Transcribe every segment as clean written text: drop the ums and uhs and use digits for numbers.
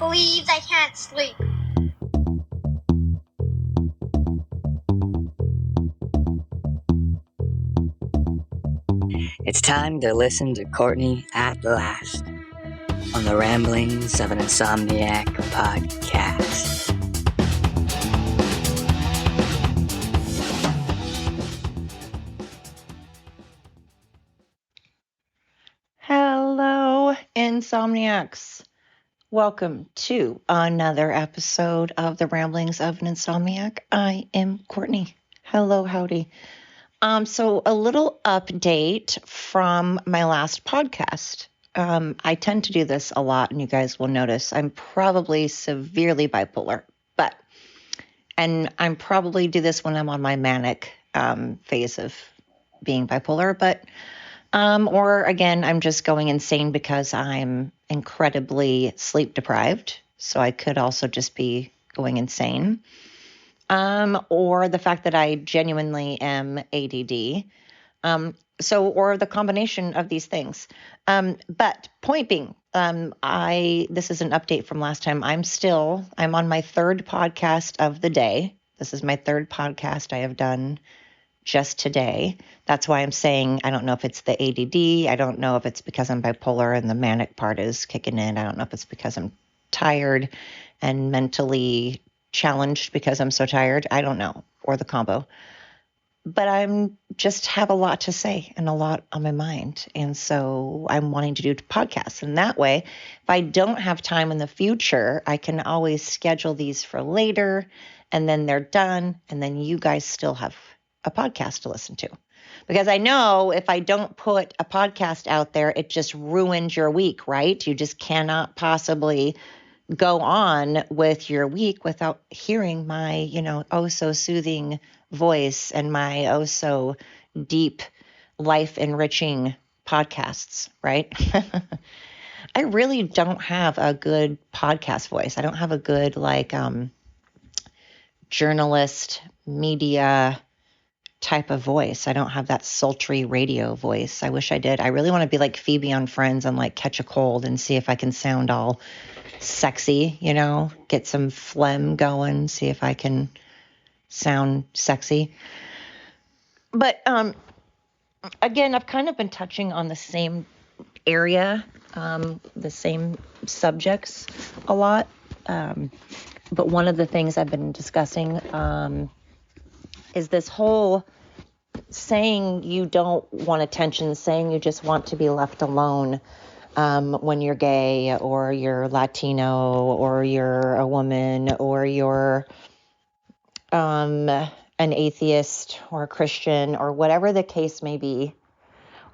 believes I can't sleep. It's time to listen to Courtney at last on the Ramblings of an Insomniac podcast. Hello, Insomniacs. Welcome to another episode of the Ramblings of an Insomniac. I am Courtney. Hello, howdy. So a little update from my last podcast. I tend to do this a lot, and you guys will notice I'm probably severely bipolar, and I'm probably do this when I'm on my manic phase of being bipolar, or again, I'm just going insane because I'm incredibly sleep deprived. So I could also just be going insane. Or the fact that I genuinely am ADD. Or the combination of these things. But point being, this is an update from last time. I'm on my third podcast of the day. This is my third podcast I have done just today. That's why I'm saying I don't know if it's the ADD. I don't know if it's because I'm bipolar and the manic part is kicking in. I don't know if it's because I'm tired and mentally challenged because I'm so tired. I don't know, or the combo. But I'm just have a lot to say and a lot on my mind. And so I'm wanting to do podcasts. And that way, if I don't have time in the future, I can always schedule these for later, and then they're done. And then you guys still have a podcast to listen to. Because I know if I don't put a podcast out there, it just ruins your week, right? You just cannot possibly go on with your week without hearing my, oh so soothing voice and my oh so deep, life enriching podcasts, right? I really don't have a good podcast voice. I don't have a good journalist, media type of voice. I don't have that sultry radio voice. I wish I did. I really want to be like Phoebe on Friends and catch a cold and see if I can sound all sexy, get some phlegm going, see if I can sound sexy. But again, I've kind of been touching on the same area, the same subjects a lot. But one of the things I've been discussing is this whole saying you don't want attention, saying you just want to be left alone when you're gay or you're Latino or you're a woman or you're an atheist or a Christian or whatever the case may be,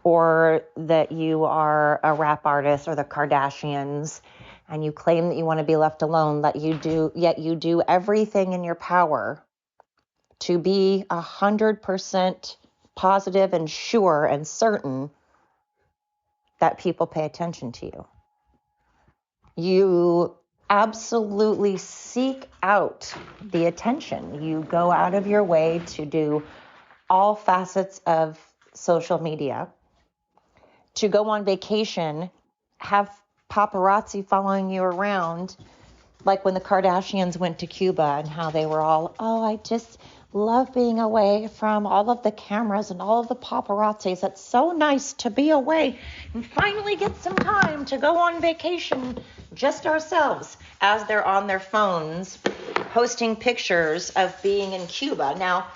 or that you are a rap artist or the Kardashians and you claim that you want to be left alone, yet you do everything in your power to be 100% positive and sure and certain that people pay attention to you. You absolutely seek out the attention. You go out of your way to do all facets of social media, to go on vacation, have paparazzi following you around, like when the Kardashians went to Cuba and how they were all, I just love being away from all of the cameras and all of the paparazzis. It's so nice to be away and finally get some time to go on vacation just ourselves, as they're on their phones posting pictures of being in Cuba. Now,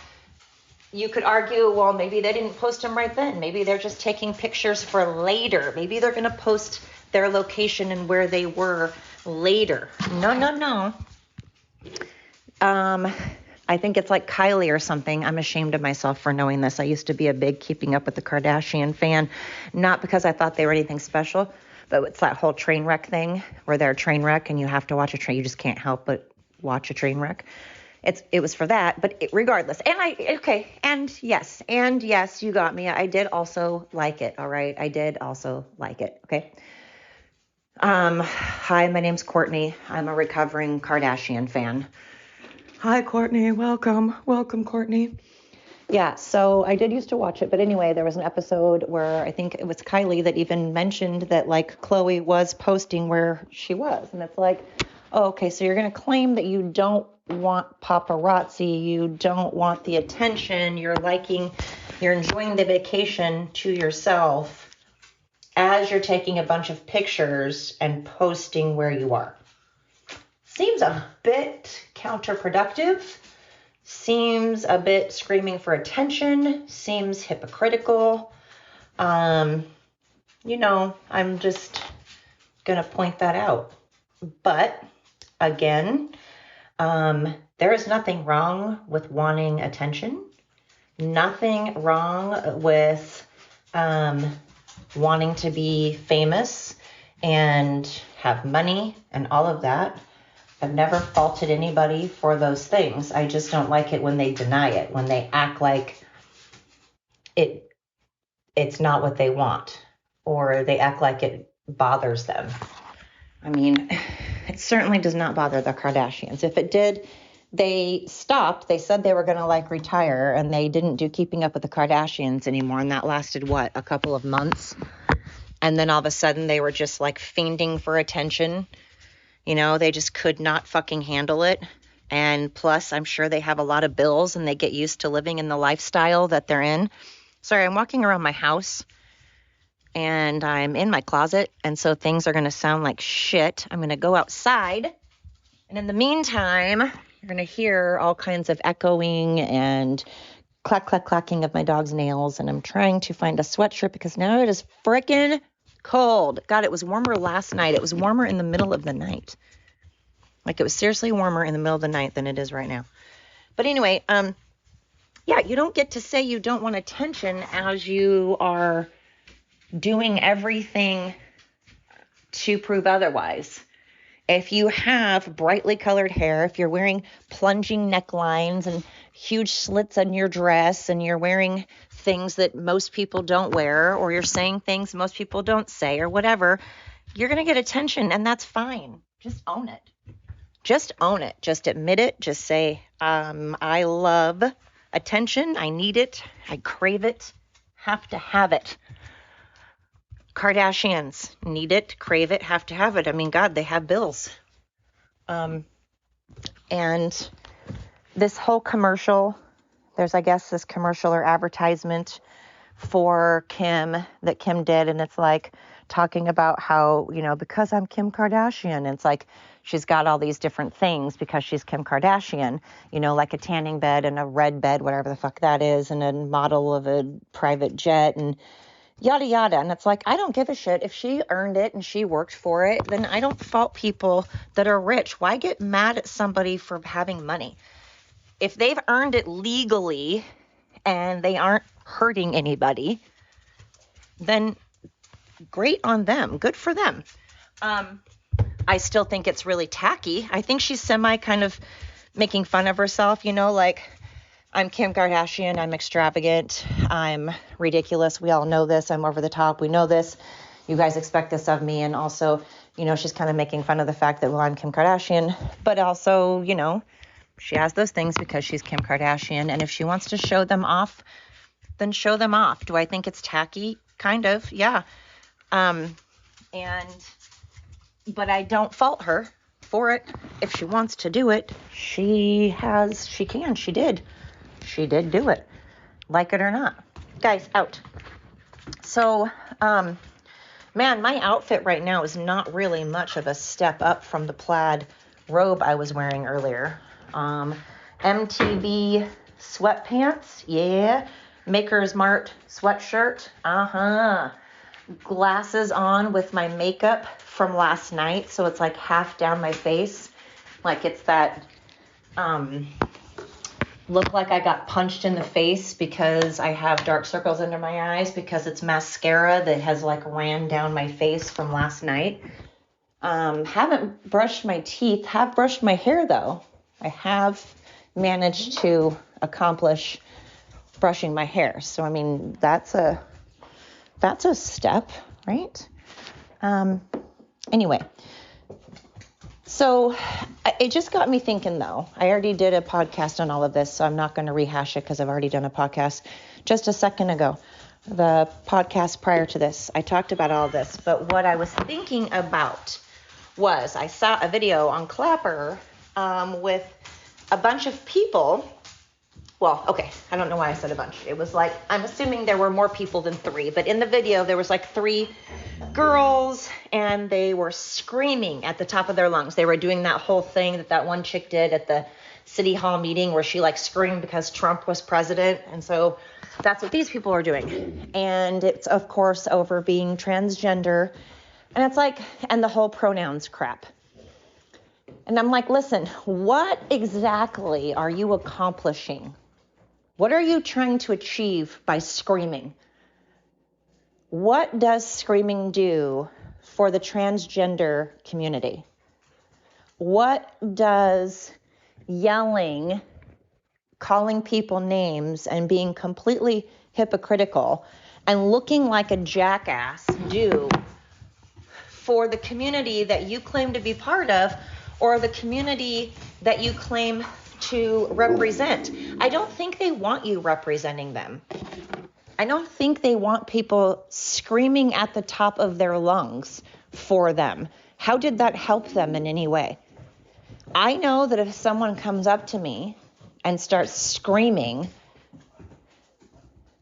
you could argue, well, maybe they didn't post them right then. Maybe they're just taking pictures for later. Maybe they're going to post their location and where they were later. No. I think it's like Kylie or something. I'm ashamed of myself for knowing this. I used to be a big Keeping Up with the Kardashian fan, not because I thought they were anything special, but it's that whole train wreck thing where they're a train wreck and you have to watch a train. You just can't help but watch a train wreck. It was for that, but regardless. And yes, you got me. I did also like it. All right. I did also like it. Okay. Hi, my name's Courtney. I'm a recovering Kardashian fan. Hi, Courtney. Welcome, Courtney. Yeah, so I did used to watch it, but anyway, there was an episode where I think it was Kylie that even mentioned that Khloe was posting where she was, and it's like, Oh, okay, so you're going to claim that you don't want paparazzi, you don't want the attention, you're enjoying the vacation to yourself as you're taking a bunch of pictures and posting where you are. Seems a bit counterproductive, seems a bit screaming for attention, seems hypocritical. I'm just going to point that out. But again, there is nothing wrong with wanting attention, nothing wrong with wanting to be famous and have money and all of that. I've never faulted anybody for those things. I just don't like it when they deny it, when they act like it's not what they want, or they act like it bothers them. I mean, it certainly does not bother the Kardashians. If it did, they stopped. They said they were going to retire, and they didn't do Keeping Up with the Kardashians anymore. And that lasted, a couple of months. And then all of a sudden they were just fiending for attention. They just could not fucking handle it. And plus, I'm sure they have a lot of bills and they get used to living in the lifestyle that they're in. Sorry, I'm walking around my house and I'm in my closet. And so things are going to sound like shit. I'm going to go outside. And in the meantime, you're going to hear all kinds of echoing and clacking of my dog's nails. And I'm trying to find a sweatshirt because now it is freaking cold. God, it was warmer last night. It was warmer in the middle of the night. It was seriously warmer in the middle of the night than it is right now. But anyway, you don't get to say you don't want attention as you are doing everything to prove otherwise. If you have brightly colored hair, if you're wearing plunging necklines and huge slits on your dress, and you're wearing things that most people don't wear, or you're saying things most people don't say, or whatever, you're going to get attention, and that's fine. Just own it. Just own it. Just admit it. Just say, I love attention. I need it. I crave it. Have to have it. Kardashians need it, crave it, have to have it. I mean, God, they have bills. And this whole commercial, there's, I guess, this commercial or advertisement for Kim that Kim did. And it's talking about how, because I'm Kim Kardashian, and it's she's got all these different things because she's Kim Kardashian, like a tanning bed and a red bed, whatever the fuck that is, and a model of a private jet and yada, yada. And it's I don't give a shit. If she earned it and she worked for it, then I don't fault people that are rich. Why get mad at somebody for having money? If they've earned it legally and they aren't hurting anybody, then great on them. Good for them. I still think it's really tacky. I think she's kind of making fun of herself, I'm Kim Kardashian. I'm extravagant. I'm ridiculous. We all know this. I'm over the top. We know this. You guys expect this of me. And also, she's kind of making fun of the fact that, I'm Kim Kardashian. But also, she has those things because she's Kim Kardashian. And if she wants to show them off, then show them off. Do I think it's tacky? Kind of, yeah. But I don't fault her for it. If she wants to do it, she did. She did do it, like it or not. Guys, out. So, man, my outfit right now is not really much of a step up from the plaid robe I was wearing earlier. MTV sweatpants, yeah. Maker's Mart sweatshirt, Glasses on with my makeup from last night, so it's half down my face. It's that, look like I got punched in the face because I have dark circles under my eyes because it's mascara that has ran down my face from last night. Haven't brushed my teeth, have brushed my hair though. I have managed to accomplish brushing my hair. So, I mean, that's a step, right? Anyway. So it just got me thinking, though. I already did a podcast on all of this, so I'm not going to rehash it because I've already done a podcast just a second ago. The podcast prior to this, I talked about all this. But what I was thinking about was I saw a video on Clapper with a bunch of people. Well, okay, I don't know why I said a bunch. It was like, I'm assuming there were more people than 3, but in the video there was like 3 girls and they were screaming at the top of their lungs. They were doing that whole thing that one chick did at the city hall meeting where she like screamed because Trump was president. And so that's what these people are doing. And it's of course over being transgender. And it's like, and the whole pronouns crap. And I'm like, listen, what exactly are you accomplishing? What are you trying to achieve by screaming? What does screaming do for the transgender community? What does yelling, calling people names, and being completely hypocritical and looking like a jackass do for the community that you claim to be part of, or the community that you claim to represent? I don't think they want you representing them. I don't think they want people screaming at the top of their lungs for them. How did that help them in any way? I know that if someone comes up to me and starts screaming,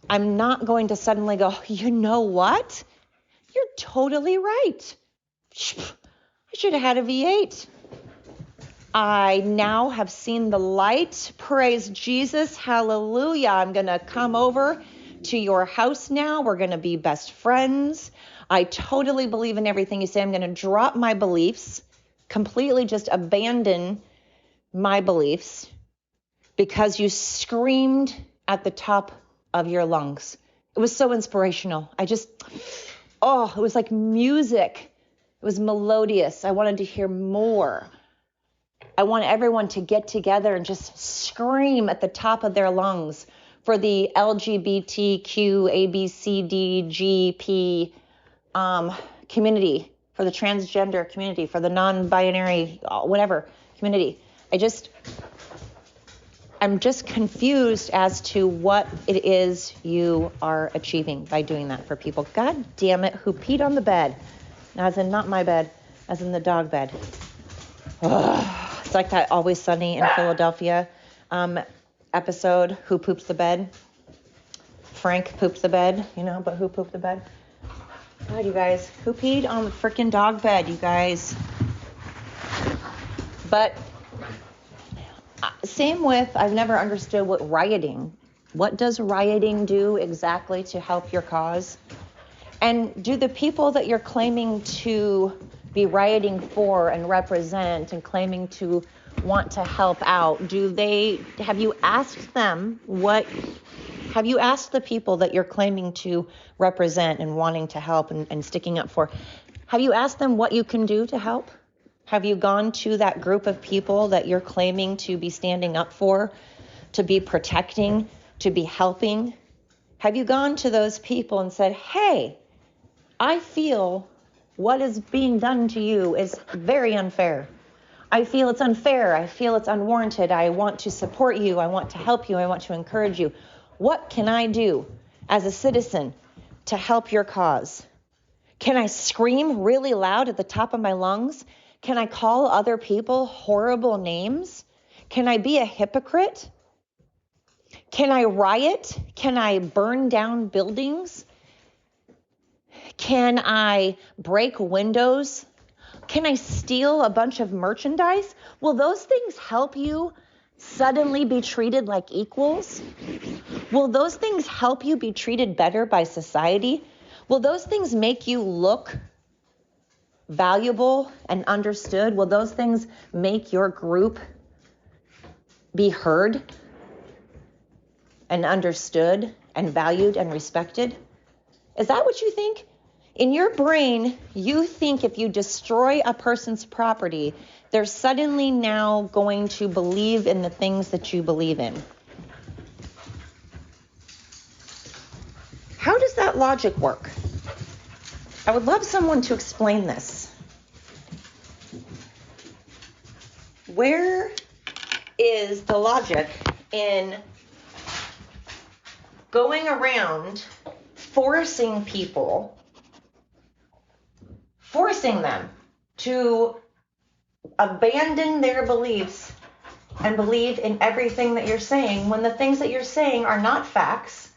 I'm not going to suddenly go, you know what? You're totally right. I should have had a V8. I now have seen the light. Praise Jesus. Hallelujah. I'm going to come over to your house now. We're going to be best friends. I totally believe in everything you say. I'm going to drop my beliefs, completely just abandon my beliefs because you screamed at the top of your lungs. It was so inspirational. It was like music. It was melodious. I wanted to hear more. I want everyone to get together and just scream at the top of their lungs for the LGBTQ, ABCDGP community, for the transgender community, for the non-binary, whatever community. I'm just confused as to what it is you are achieving by doing that for people. God damn it, who peed on the bed? As in not my bed, as in the dog bed. Ugh. It's like that Always Sunny in Philadelphia episode, Who Poops the Bed? Frank pooped the bed, but who pooped the bed? God, you guys, who peed on the freaking dog bed, you guys? But same with, I've never understood what does rioting do exactly to help your cause? And do the people that you're claiming to be rioting for and represent and claiming to want to help out, have you asked the people that you're claiming to represent and wanting to help and sticking up for, have you asked them what you can do to help? Have you gone to that group of people that you're claiming to be standing up for, to be protecting, to be helping? Have you gone to those people and said, hey, I feel what is being done to you is very unfair. I feel it's unfair. I feel it's unwarranted. I want to support you. I want to help you. I want to encourage you. What can I do as a citizen to help your cause? Can I scream really loud at the top of my lungs? Can I call other people horrible names? Can I be a hypocrite? Can I riot? Can I burn down buildings? Can I break windows? Can I steal a bunch of merchandise? Will those things help you suddenly be treated like equals? Will those things help you be treated better by society? Will those things make you look valuable and understood? Will those things make your group be heard and understood and valued and respected? Is that what you think? In your brain, you think if you destroy a person's property, they're suddenly now going to believe in the things that you believe in. How does that logic work? I would love someone to explain this. Where is the logic in going around forcing them to abandon their beliefs and believe in everything that you're saying when the things that you're saying are not facts.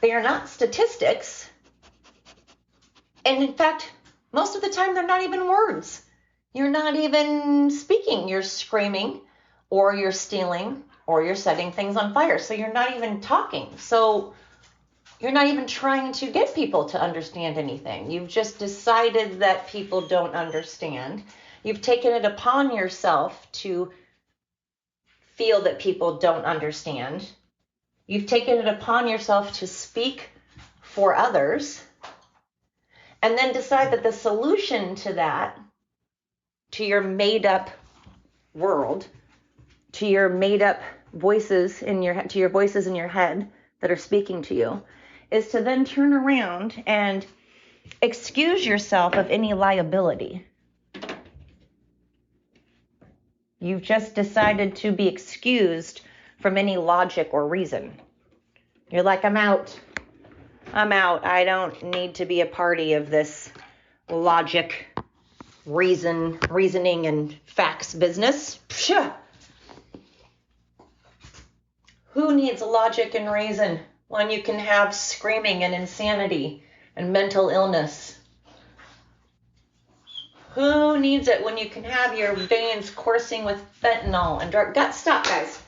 They are not statistics. And in fact, most of the time, they're not even words. You're not even speaking. You're screaming, or you're stealing, or you're setting things on fire. So you're not even talking. So you're not even trying to get people to understand anything. You've just decided that people don't understand. You've taken it upon yourself to feel that people don't understand. You've taken it upon yourself to speak for others, and then decide that the solution to that, to your made up world, to your made up voices in your to your voices in your head that are speaking to you, is to then turn around and excuse yourself of any liability. You've just decided to be excused from any logic or reason. You're like, I'm out. I don't need to be a party of this logic, reasoning, and facts business. Psha! Who needs logic and reason when you can have screaming and insanity and mental illness? Who needs it when you can have your veins coursing with fentanyl and drug? God, stop, guys.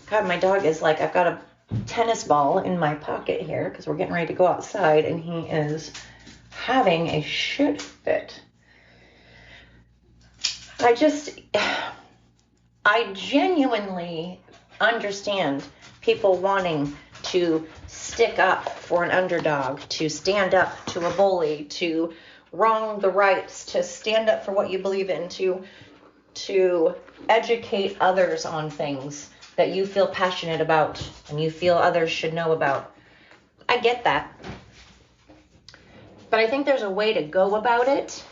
God, my dog is like, I've got a tennis ball in my pocket here because we're getting ready to go outside, and he is having a shit fit. I genuinely understand people wanting to stick up for an underdog, to stand up to a bully, to wrong the rights, to stand up for what you believe in, to educate others on things that you feel passionate about and you feel others should know about. I get that. But I think there's a way to go about it.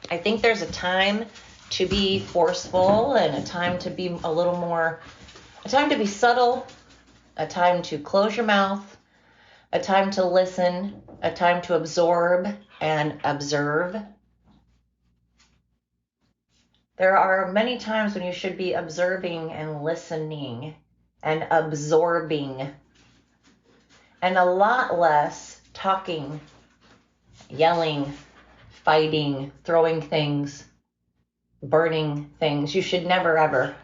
I think there's a time to be forceful and a time to be a time to be subtle, a time to close your mouth, a time to listen, a time to absorb and observe. There are many times when you should be observing and listening and absorbing, and a lot less talking, yelling, fighting, throwing things, burning things. You should never, ever.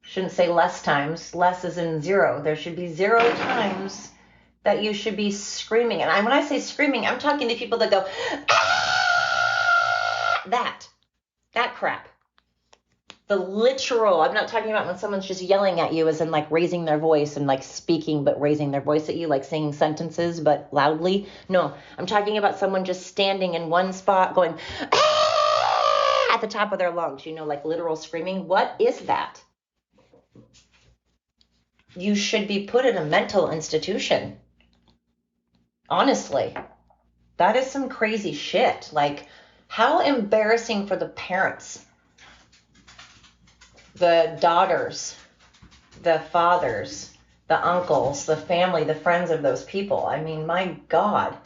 Shouldn't say less times. Less is in zero. There should be 0 times that you should be screaming. And when I say screaming, I'm talking to people that go, ah! That crap. The literal, I'm not talking about when someone's just yelling at you as in like raising their voice and like speaking but raising their voice at you, like saying sentences but loudly. No, I'm talking about someone just standing in one spot going ah! At the top of their lungs, like literal screaming. What is that? You should be put in a mental institution. Honestly, that is some crazy shit. Like, how embarrassing for the parents, the daughters, the fathers, the uncles, the family, the friends of those people. I mean, my God.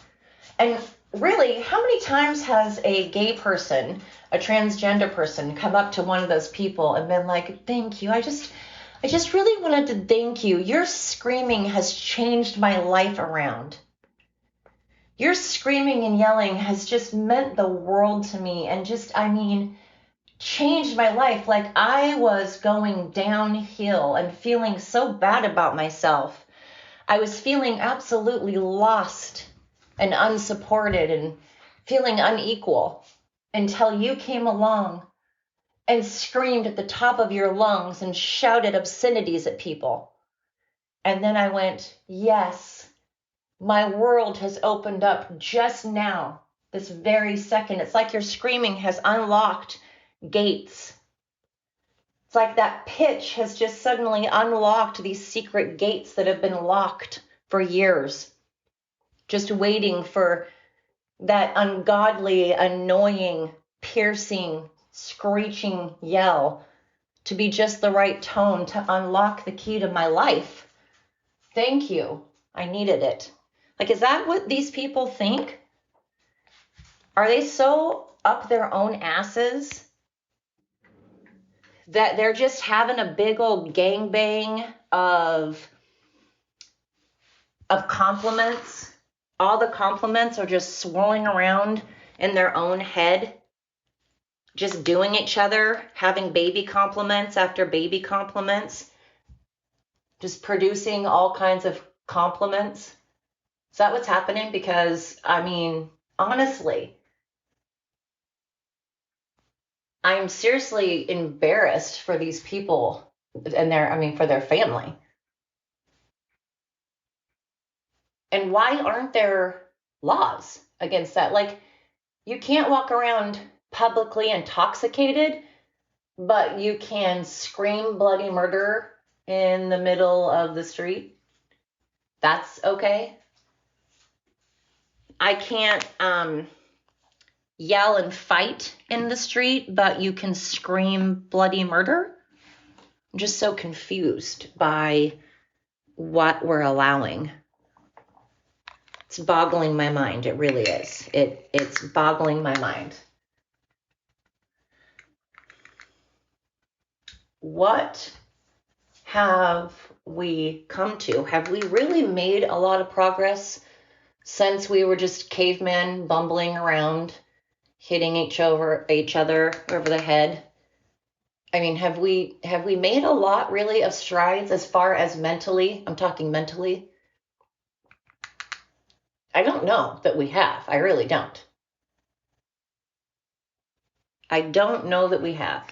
And really, how many times has a gay person, a transgender person, come up to one of those people and been like, thank you, I just really wanted to thank you. Your screaming has changed my life around. Your screaming and yelling has just meant the world to me and changed my life. Like, I was going downhill and feeling so bad about myself. I was feeling absolutely lost and unsupported and feeling unequal until you came along and screamed at the top of your lungs and shouted obscenities at people. And then I went, yes, my world has opened up just now, this very second. It's like your screaming has unlocked gates. It's like that pitch has just suddenly unlocked these secret gates that have been locked for years, just waiting for that ungodly, annoying, piercing, screeching yell to be just the right tone to unlock the key to my life. Thank you. I needed it. Like, is that what these people think? Are they so up their own asses that they're just having a big old gangbang of compliments. All the compliments are just swirling around in their own head, just doing each other, having baby compliments after baby compliments, just producing all kinds of compliments. Is that what's happening? Because, I mean, honestly, I'm seriously embarrassed for these people and for their family. And why aren't there laws against that? Like, you can't walk around publicly intoxicated, but you can scream bloody murder in the middle of the street. That's okay. I can't yell and fight in the street, but you can scream bloody murder. I'm just so confused by what we're allowing. It's boggling my mind. It really is. It's boggling my mind. What have we come to? Have we really made a lot of progress since we were just cavemen bumbling around, hitting each other over the head? I mean, have we made a lot really of strides as far as mentally? I'm talking mentally. I don't know that we have. I really don't. I don't know that we have.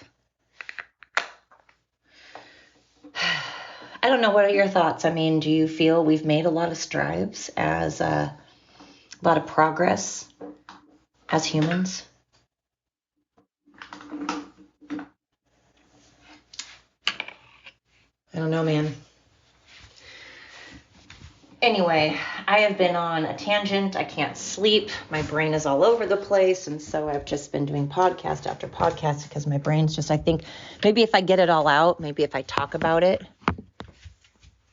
I don't know. What are your thoughts? I mean, do you feel we've made a lot of strides as a lot of progress as humans? I don't know, man. Anyway, I have been on a tangent. I can't sleep. My brain is all over the place. And so I've just been doing podcast after podcast because my brain's just, I think maybe if I get it all out, maybe if I talk about it,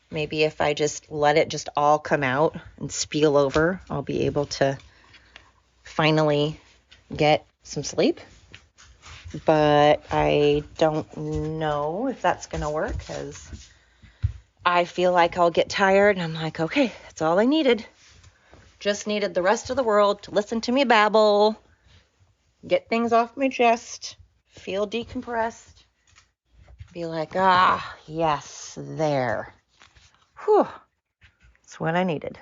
maybe if I just let it just all come out and spill over, I'll be able to finally get some sleep. But I don't know if that's going to work because I feel like I'll get tired and I'm like, okay, that's all I needed. Just needed the rest of the world to listen to me babble, get things off my chest, feel decompressed, be like, yes, there. Whew, that's what I needed.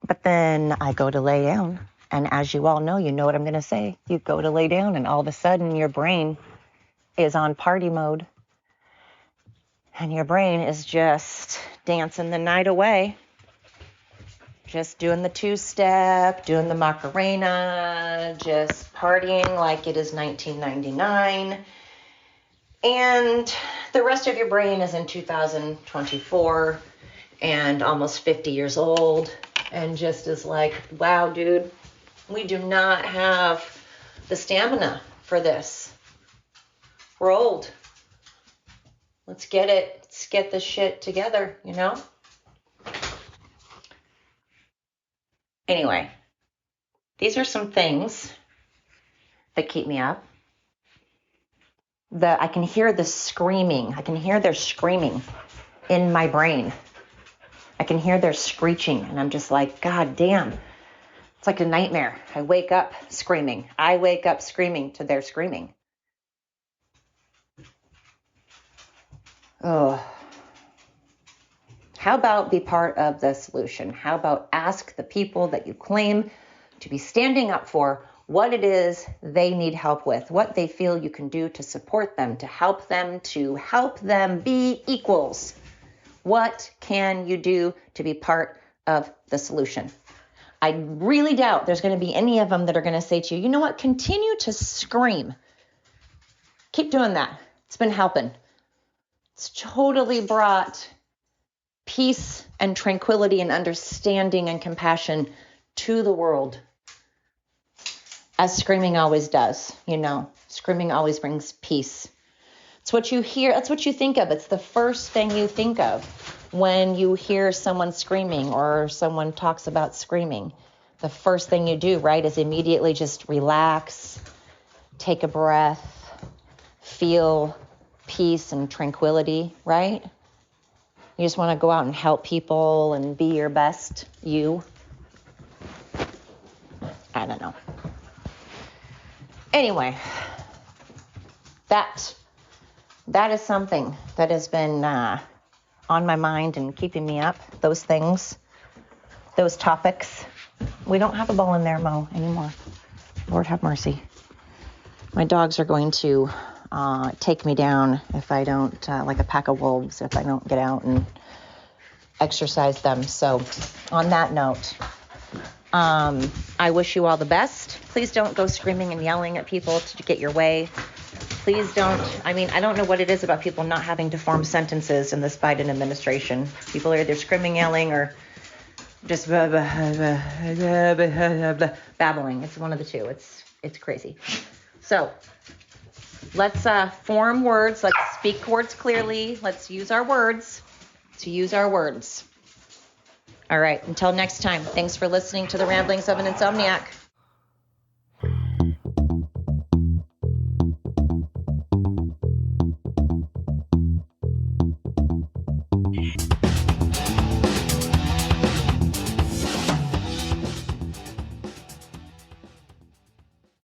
But then I go to lay down. And as you all know, you know what I'm going to say. You go to lay down and all of a sudden your brain is on party mode. And your brain is just dancing the night away. Just doing the two-step, doing the Macarena, just partying like it is 1999. And the rest of your brain is in 2024 and almost 50 years old. And just is like, wow, dude, we do not have the stamina for this. We're old. Let's get it. Let's get this shit together, you know? Anyway, these are some things that keep me up. I can hear the screaming. I can hear their screaming in my brain. I can hear their screeching, and I'm just like, God damn. It's like a nightmare. I wake up screaming. I wake up screaming to their screaming. Oh. How about be part of the solution? How about ask the people that you claim to be standing up for what it is they need help with, what they feel you can do to support them, to help them be equals. What can you do to be part of the solution? I really doubt there's going to be any of them that are going to say to you, you know what, continue to scream. Keep doing that. It's been helping. It's totally brought peace and tranquility and understanding and compassion to the world, as screaming always does. You know, screaming always brings peace. It's what you hear. That's what you think of. It's the first thing you think of when you hear someone screaming or someone talks about screaming. The first thing you do, right, is immediately just relax, take a breath, feel peace and tranquility, right? You just want to go out and help people and be your best you. I don't know. Anyway, that is something that has been on my mind and keeping me up. Those things, those topics. We don't have a bowl in there, Mo, anymore. Lord have mercy. My dogs are going to take me down if I don't, like a pack of wolves, if I don't get out and exercise them. So on that note, I wish you all the best. Please don't go screaming and yelling at people to get your way. Please don't. I mean, I don't know what it is about people not having to form sentences in this Biden administration. People are either screaming, yelling, or just babbling. It's one of the two. It's crazy. So let's form words. Let's speak words clearly. Let's use our words to use our words. All right. Until next time. Thanks for listening to the Ramblings of an Insomniac.